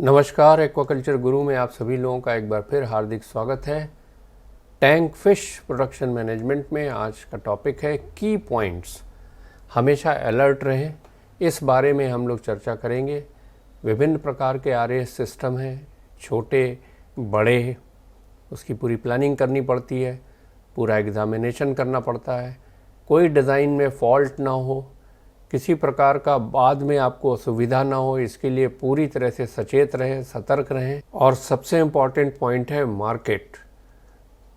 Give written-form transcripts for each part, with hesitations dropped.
नमस्कार, एक्वाकल्चर गुरु में आप सभी लोगों का एक बार फिर हार्दिक स्वागत है। टैंक फिश प्रोडक्शन मैनेजमेंट में आज का टॉपिक है की पॉइंट्स। हमेशा अलर्ट रहें, इस बारे में हम लोग चर्चा करेंगे। विभिन्न प्रकार के आरएएस सिस्टम हैं, छोटे बड़े, उसकी पूरी प्लानिंग करनी पड़ती है, पूरा एग्जामिनेशन करना पड़ता है, कोई डिज़ाइन में फॉल्ट ना हो, किसी प्रकार का बाद में आपको असुविधा ना हो, इसके लिए पूरी तरह से सचेत रहें, सतर्क रहें। और सबसे इम्पॉर्टेंट पॉइंट है मार्केट,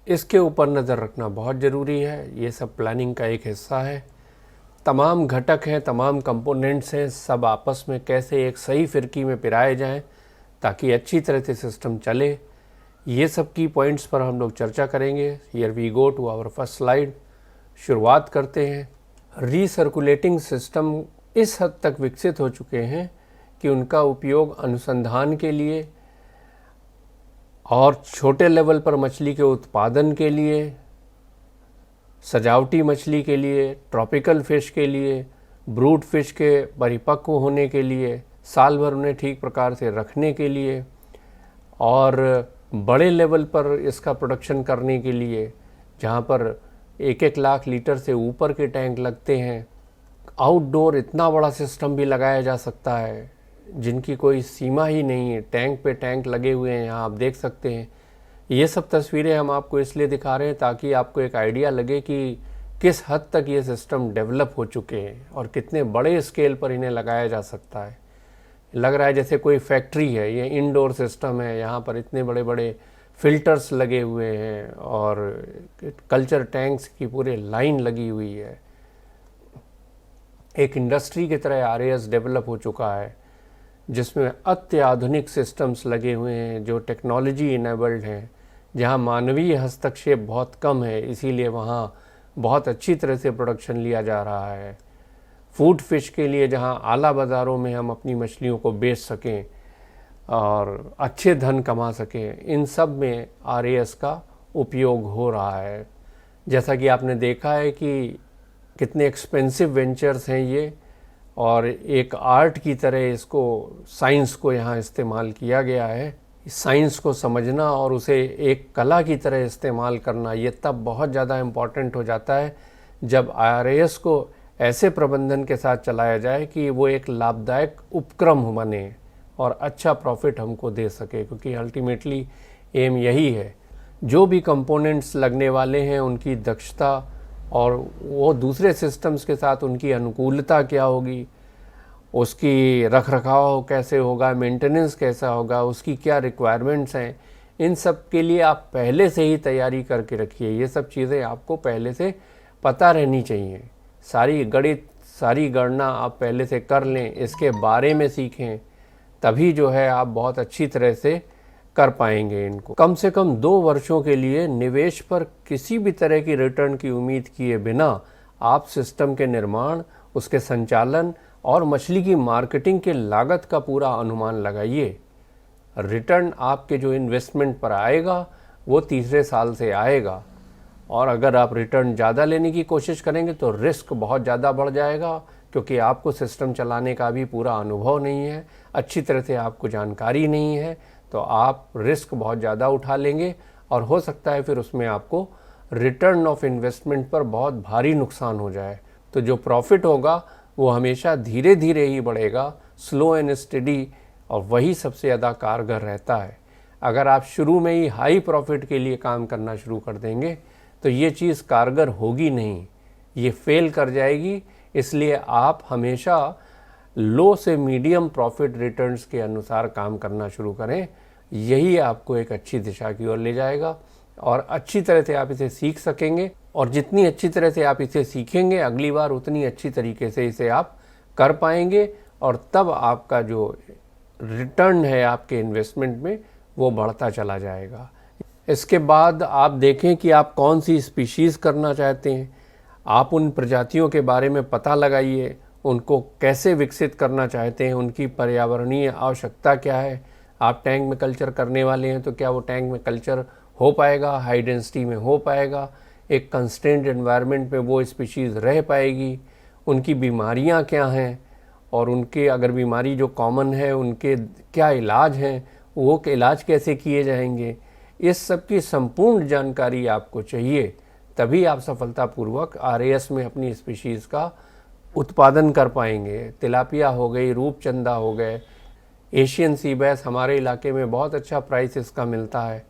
इसके ऊपर नज़र रखना बहुत ज़रूरी है। ये सब प्लानिंग का एक हिस्सा है। तमाम घटक हैं, तमाम कंपोनेंट्स हैं, सब आपस में कैसे एक सही फिरकी में पिराए जाएं ताकि अच्छी तरह से सिस्टम चले, ये सब की पॉइंट्स पर हम लोग चर्चा करेंगे। Here we go to our first slide. शुरुआत करते हैं। रीसर्कुलेटिंग सिस्टम इस हद तक विकसित हो चुके हैं कि उनका उपयोग अनुसंधान के लिए और छोटे लेवल पर मछली के उत्पादन के लिए, सजावटी मछली के लिए, ट्रॉपिकल फ़िश के लिए, ब्रूड फिश के परिपक्व होने के लिए, साल भर उन्हें ठीक प्रकार से रखने के लिए और बड़े लेवल पर इसका प्रोडक्शन करने के लिए, जहाँ पर 1-1 लाख लीटर से ऊपर के टैंक लगते हैं। आउटडोर इतना बड़ा सिस्टम भी लगाया जा सकता है जिनकी कोई सीमा ही नहीं है। टैंक पे टैंक लगे हुए हैं, यहाँ आप देख सकते हैं। ये सब तस्वीरें हम आपको इसलिए दिखा रहे हैं ताकि आपको एक आइडिया लगे कि किस हद तक ये सिस्टम डेवलप हो चुके हैं और कितने बड़े स्केल पर इन्हें लगाया जा सकता है। लग रहा है जैसे कोई फैक्ट्री है। ये इंडोर सिस्टम है, यहाँ पर इतने बड़े बड़े फिल्टर्स लगे हुए हैं और कल्चर टैंक्स की पूरे लाइन लगी हुई है। एक इंडस्ट्री की तरह आरएएस डेवलप हो चुका है जिसमें अत्याधुनिक सिस्टम्स लगे हुए हैं जो टेक्नोलॉजी इनेबल्ड हैं, जहां मानवीय हस्तक्षेप बहुत कम है, इसीलिए वहां बहुत अच्छी तरह से प्रोडक्शन लिया जा रहा है। फूड फिश के लिए जहां आला बाज़ारों में हम अपनी मछलियों को बेच सकें और अच्छे धन कमा सकें, इन सब में आरएएस का उपयोग हो रहा है। जैसा कि आपने देखा है कि कितने एक्सपेंसिव वेंचर्स हैं ये, और एक आर्ट की तरह इसको, साइंस को यहाँ इस्तेमाल किया गया है। साइंस को समझना और उसे एक कला की तरह इस्तेमाल करना, ये तब बहुत ज़्यादा इम्पॉर्टेंट हो जाता है जब आरएएस को ऐसे प्रबंधन के साथ चलाया जाए कि वो एक लाभदायक उपक्रम बने और अच्छा प्रॉफिट हमको दे सके, क्योंकि अल्टीमेटली एम यही है। जो भी कंपोनेंट्स लगने वाले हैं उनकी दक्षता और वो दूसरे सिस्टम्स के साथ उनकी अनुकूलता क्या होगी, उसकी रखरखाव कैसे होगा, मेंटेनेंस कैसा होगा, उसकी क्या रिक्वायरमेंट्स हैं, इन सब के लिए आप पहले से ही तैयारी करके रखिए। ये सब चीज़ें आपको पहले से पता रहनी चाहिए। सारी गणित, सारी गणना आप पहले से कर लें, इसके बारे में सीखें, तभी जो है आप बहुत अच्छी तरह से कर पाएंगे इनको। कम से कम 2 वर्षों के लिए निवेश पर किसी भी तरह की रिटर्न की उम्मीद किए बिना आप सिस्टम के निर्माण, उसके संचालन और मछली की मार्केटिंग के लागत का पूरा अनुमान लगाइए। रिटर्न आपके जो इन्वेस्टमेंट पर आएगा वो तीसरे साल से आएगा, और अगर आप रिटर्न ज़्यादा लेने की कोशिश करेंगे तो रिस्क बहुत ज़्यादा बढ़ जाएगा, क्योंकि आपको सिस्टम चलाने का भी पूरा अनुभव नहीं है, अच्छी तरह से आपको जानकारी नहीं है, तो आप रिस्क बहुत ज़्यादा उठा लेंगे और हो सकता है फिर उसमें आपको रिटर्न ऑफ इन्वेस्टमेंट पर बहुत भारी नुकसान हो जाए। तो जो प्रॉफिट होगा वो हमेशा धीरे धीरे ही बढ़ेगा, स्लो एंड स्टेडी, और वही सबसे ज़्यादा कारगर रहता है। अगर आप शुरू में ही हाई प्रॉफिट के लिए काम करना शुरू कर देंगे तो ये चीज़ कारगर होगी नहीं, ये फेल कर जाएगी। इसलिए आप हमेशा लो से मीडियम प्रॉफिट रिटर्न्स के अनुसार काम करना शुरू करें। यही आपको एक अच्छी दिशा की ओर ले जाएगा और अच्छी तरह से आप इसे सीख सकेंगे, और जितनी अच्छी तरह से आप इसे सीखेंगे अगली बार उतनी अच्छी तरीके से इसे आप कर पाएंगे, और तब आपका जो रिटर्न है आपके इन्वेस्टमेंट में वो बढ़ता चला जाएगा। इसके बाद आप देखें कि आप कौन सी स्पीशीज़ करना चाहते हैं। आप उन प्रजातियों के बारे में पता लगाइए, उनको कैसे विकसित करना चाहते हैं, उनकी पर्यावरणीय आवश्यकता क्या है। आप टैंक में कल्चर करने वाले हैं तो क्या वो टैंक में कल्चर हो पाएगा, हाई डेंसिटी में हो पाएगा, एक कंस्ट्रेंट एनवायरनमेंट में वो स्पीशीज़ रह पाएगी, उनकी बीमारियां क्या हैं, और उनके अगर बीमारी जो कॉमन है उनके क्या इलाज हैं, वो के इलाज कैसे किए जाएंगे, इस सब की संपूर्ण जानकारी आपको चाहिए। तभी आप सफलतापूर्वक आरएएस में अपनी स्पीशीज़ का उत्पादन कर पाएंगे। तिलापिया हो गई, रूपचंदा हो गए, एशियन सी बैस हमारे इलाके में बहुत अच्छा प्राइस इसका मिलता है।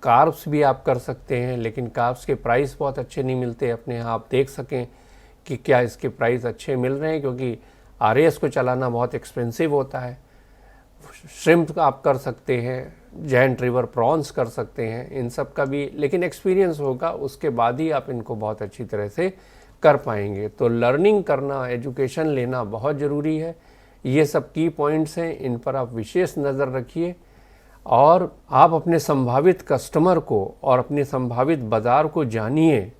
कार्ब्स भी आप कर सकते हैं, लेकिन कार्ब्स के प्राइस बहुत अच्छे नहीं मिलते। अपने यहाँ आप देख सकें कि क्या इसके प्राइस अच्छे मिल रहे हैं, क्योंकि आरएएस को चलाना बहुत एक्सपेंसिव होता है। श्रिम्प आप कर सकते हैं, जायंट रिवर प्रॉन्स कर सकते हैं, इन सब का भी लेकिन एक्सपीरियंस होगा, उसके बाद ही आप इनको बहुत अच्छी तरह से कर पाएंगे। तो लर्निंग करना, एजुकेशन लेना बहुत ज़रूरी है। ये सब की पॉइंट्स हैं, इन पर आप विशेष नज़र रखिए और आप अपने संभावित कस्टमर को और अपने संभावित बाज़ार को जानिए,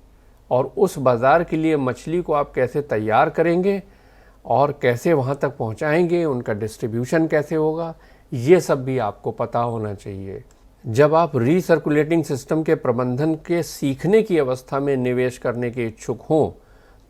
और उस बाज़ार के लिए मछली को आप कैसे तैयार करेंगे और कैसे वहाँ तक पहुँचाएंगे, उनका डिस्ट्रीब्यूशन कैसे होगा, ये सब भी आपको पता होना चाहिए। जब आप रीसर्कुलेटिंग सिस्टम के प्रबंधन के सीखने की अवस्था में निवेश करने के इच्छुक हों,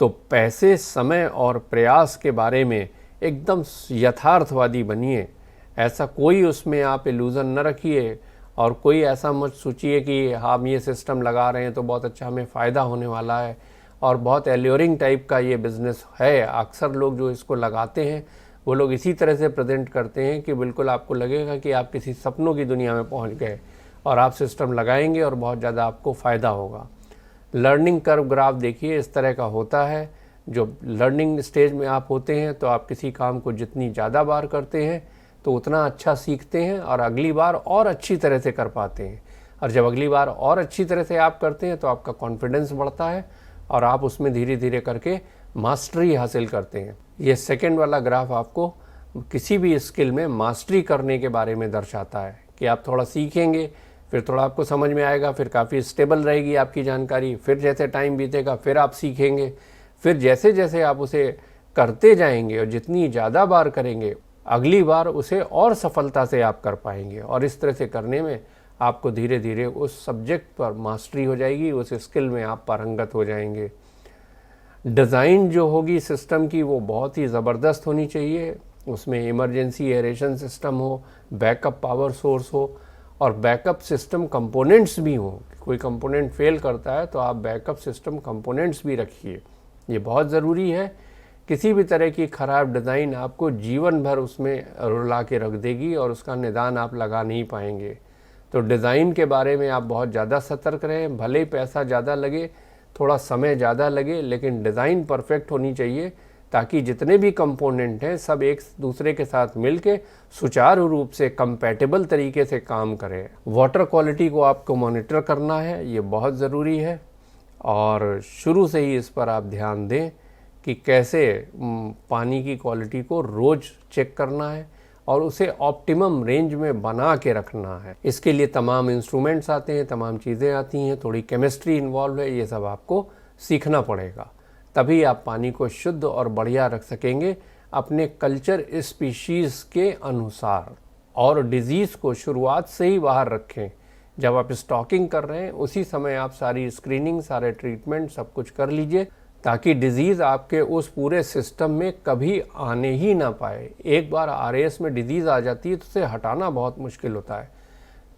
तो पैसे, समय और प्रयास के बारे में एकदम यथार्थवादी बनिए। ऐसा कोई उसमें आप इल्यूज़न न रखिए और कोई ऐसा मत सोचिए कि हम ये सिस्टम लगा रहे हैं तो बहुत अच्छा हमें फ़ायदा होने वाला है और बहुत एल्योरिंग टाइप का ये बिज़नेस है। अक्सर लोग जो इसको लगाते हैं वो लोग इसी तरह से प्रेजेंट करते हैं कि बिल्कुल आपको लगेगा कि आप किसी सपनों की दुनिया में पहुंच गए और आप सिस्टम लगाएंगे और बहुत ज़्यादा आपको फ़ायदा होगा। लर्निंग कर्व ग्राफ देखिए इस तरह का होता है। जो लर्निंग स्टेज में आप होते हैं तो आप किसी काम को जितनी ज़्यादा बार करते हैं तो उतना अच्छा सीखते हैं और अगली बार और अच्छी तरह से कर पाते हैं, और जब अगली बार और अच्छी तरह से आप करते हैं तो आपका कॉन्फिडेंस बढ़ता है और आप उसमें धीरे धीरे करके मास्टरी हासिल करते हैं। ये सेकंड वाला ग्राफ आपको किसी भी स्किल में मास्टरी करने के बारे में दर्शाता है कि आप थोड़ा सीखेंगे, फिर थोड़ा आपको समझ में आएगा, फिर काफ़ी स्टेबल रहेगी आपकी जानकारी, फिर जैसे टाइम बीतेगा फिर आप सीखेंगे, फिर जैसे जैसे आप उसे करते जाएंगे और जितनी ज़्यादा बार करेंगे अगली बार उसे और सफलता से आप कर पाएंगे, और इस तरह से करने में आपको धीरे धीरे उस सब्जेक्ट पर मास्टरी हो जाएगी, उस स्किल में आप पारंगत हो जाएंगे। डिज़ाइन जो होगी सिस्टम की वो बहुत ही ज़बरदस्त होनी चाहिए। उसमें इमरजेंसी एरेशन सिस्टम हो, बैकअप पावर सोर्स हो और बैकअप सिस्टम कंपोनेंट्स भी हों। कोई कंपोनेंट फेल करता है तो आप बैकअप सिस्टम कंपोनेंट्स भी रखिए, ये बहुत ज़रूरी है। किसी भी तरह की ख़राब डिज़ाइन आपको जीवन भर उसमें रुला के रख देगी और उसका निदान आप लगा नहीं पाएंगे। तो डिज़ाइन के बारे में आप बहुत ज़्यादा सतर्क रहें। भले ही पैसा ज़्यादा लगे, थोड़ा समय ज़्यादा लगे, लेकिन डिज़ाइन परफेक्ट होनी चाहिए ताकि जितने भी कंपोनेंट हैं सब एक दूसरे के साथ मिलके सुचारू रूप से कंपैटिबल तरीके से काम करें। वाटर क्वालिटी को आपको मॉनिटर करना है, ये बहुत ज़रूरी है, और शुरू से ही इस पर आप ध्यान दें कि कैसे पानी की क्वालिटी को रोज़ चेक करना है और उसे ऑप्टिमम रेंज में बना के रखना है। इसके लिए तमाम इंस्ट्रूमेंट्स आते हैं, तमाम चीज़ें आती हैं, थोड़ी केमिस्ट्री इन्वॉल्व है, ये सब आपको सीखना पड़ेगा। तभी आप पानी को शुद्ध और बढ़िया रख सकेंगे अपने कल्चर स्पीशीज़ के अनुसार। और डिज़ीज़ को शुरुआत से ही बाहर रखें। जब आप स्टॉकिंग कर रहे हैं उसी समय आप सारी स्क्रीनिंग, सारे ट्रीटमेंट सब कुछ कर लीजिए ताकि डिज़ीज़ आपके उस पूरे सिस्टम में कभी आने ही ना पाए। एक बार आरएएस में डिज़ीज़ आ जाती है तो उसे हटाना बहुत मुश्किल होता है,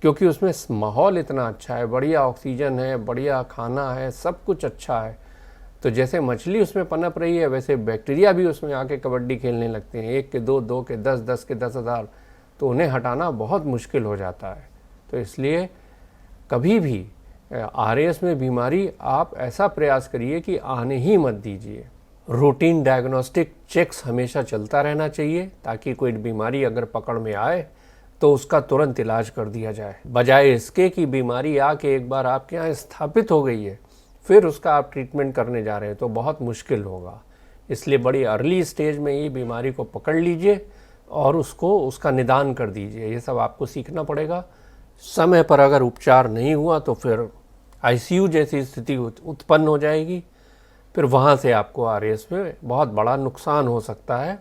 क्योंकि उसमें माहौल इतना अच्छा है, बढ़िया ऑक्सीजन है, बढ़िया खाना है, सब कुछ अच्छा है। तो जैसे मछली उसमें पनप रही है वैसे बैक्टीरिया भी उसमें आके कबड्डी खेलने लगते हैं, 1 के 2, 2 के 10, 10 के 10,000, तो उन्हें हटाना बहुत मुश्किल हो जाता है। तो इसलिए कभी भी आरएएस में बीमारी आप ऐसा प्रयास करिए कि आने ही मत दीजिए। रूटीन डायग्नोस्टिक चेक्स हमेशा चलता रहना चाहिए ताकि कोई बीमारी अगर पकड़ में आए तो उसका तुरंत इलाज कर दिया जाए, बजाय इसके कि बीमारी आके एक बार आपके यहाँ स्थापित हो गई है फिर उसका आप ट्रीटमेंट करने जा रहे हैं तो बहुत मुश्किल होगा। इसलिए बड़ी अर्ली स्टेज में ही बीमारी को पकड़ लीजिए और उसका निदान कर दीजिए। ये सब आपको सीखना पड़ेगा। समय पर अगर उपचार नहीं हुआ तो फिर आईसीयू जैसी स्थिति उत्पन्न हो जाएगी, फिर वहाँ से आपको आरएएस में बहुत बड़ा नुकसान हो सकता है।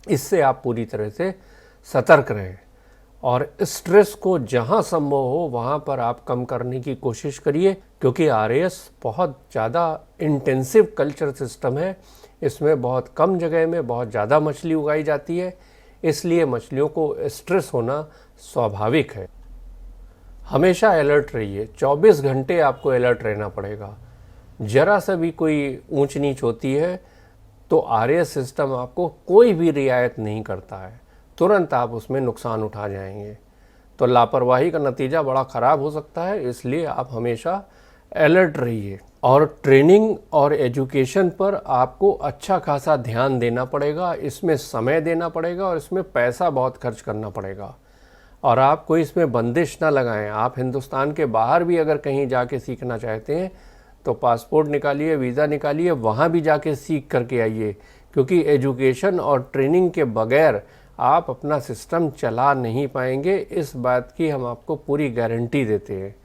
इससे आप पूरी तरह से सतर्क रहें और स्ट्रेस को जहाँ संभव हो वहाँ पर आप कम करने की कोशिश करिए, क्योंकि आरएएस बहुत ज़्यादा इंटेंसिव कल्चर सिस्टम है। इसमें बहुत कम जगह में बहुत ज़्यादा मछली उगाई जाती है, इसलिए मछलियों को स्ट्रेस होना स्वाभाविक है। हमेशा अलर्ट रहिए, 24 घंटे आपको अलर्ट रहना पड़ेगा। जरा सा भी कोई ऊंच नीच होती है तो आरएएस सिस्टम आपको कोई भी रियायत नहीं करता है, तुरंत आप उसमें नुकसान उठा जाएंगे। तो लापरवाही का नतीजा बड़ा ख़राब हो सकता है, इसलिए आप हमेशा अलर्ट रहिए। और ट्रेनिंग और एजुकेशन पर आपको अच्छा खासा ध्यान देना पड़ेगा, इसमें समय देना पड़ेगा और इसमें पैसा बहुत खर्च करना पड़ेगा। और आप कोई इसमें बंदिश ना लगाएं। आप हिंदुस्तान के बाहर भी अगर कहीं जाके सीखना चाहते हैं तो पासपोर्ट निकालिए, वीज़ा निकालिए, वहाँ भी जाके सीख करके आइए, क्योंकि एजुकेशन और ट्रेनिंग के बगैर आप अपना सिस्टम चला नहीं पाएंगे। इस बात की हम आपको पूरी गारंटी देते हैं,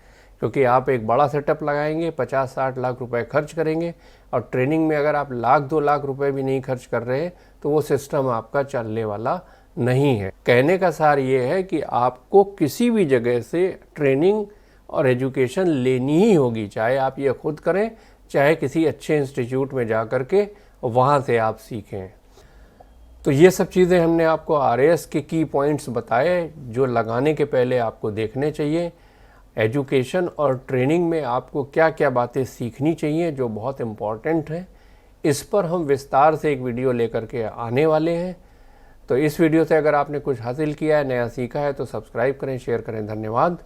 क्योंकि आप एक बड़ा सेटअप लगाएंगे, 50-60 लाख रुपए खर्च करेंगे और ट्रेनिंग में अगर आप 1-2 लाख रुपए भी नहीं खर्च कर रहे हैं तो वो सिस्टम आपका चलने वाला नहीं है। कहने का सार ये है कि आपको किसी भी जगह से ट्रेनिंग और एजुकेशन लेनी ही होगी, चाहे आप ये खुद करें, चाहे किसी अच्छे इंस्टीट्यूट में जा कर के वहाँ से आप सीखें। तो ये सब चीज़ें हमने आपको आरएएस के की पॉइंट्स बताए जो लगाने के पहले आपको देखने चाहिए। एजुकेशन और ट्रेनिंग में आपको क्या क्या बातें सीखनी चाहिए जो बहुत इम्पॉर्टेंट हैं, इस पर हम विस्तार से एक वीडियो लेकर के आने वाले हैं। तो इस वीडियो से अगर आपने कुछ हासिल किया है, नया सीखा है, तो सब्सक्राइब करें, शेयर करें। धन्यवाद।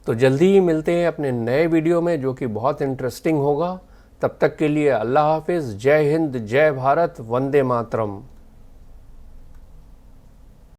तो जल्दी ही मिलते हैं अपने नए वीडियो में जो कि बहुत इंटरेस्टिंग होगा। तब तक के लिए अल्लाह हाफिज़, जय हिंद, जय भारत, वंदे मातरम।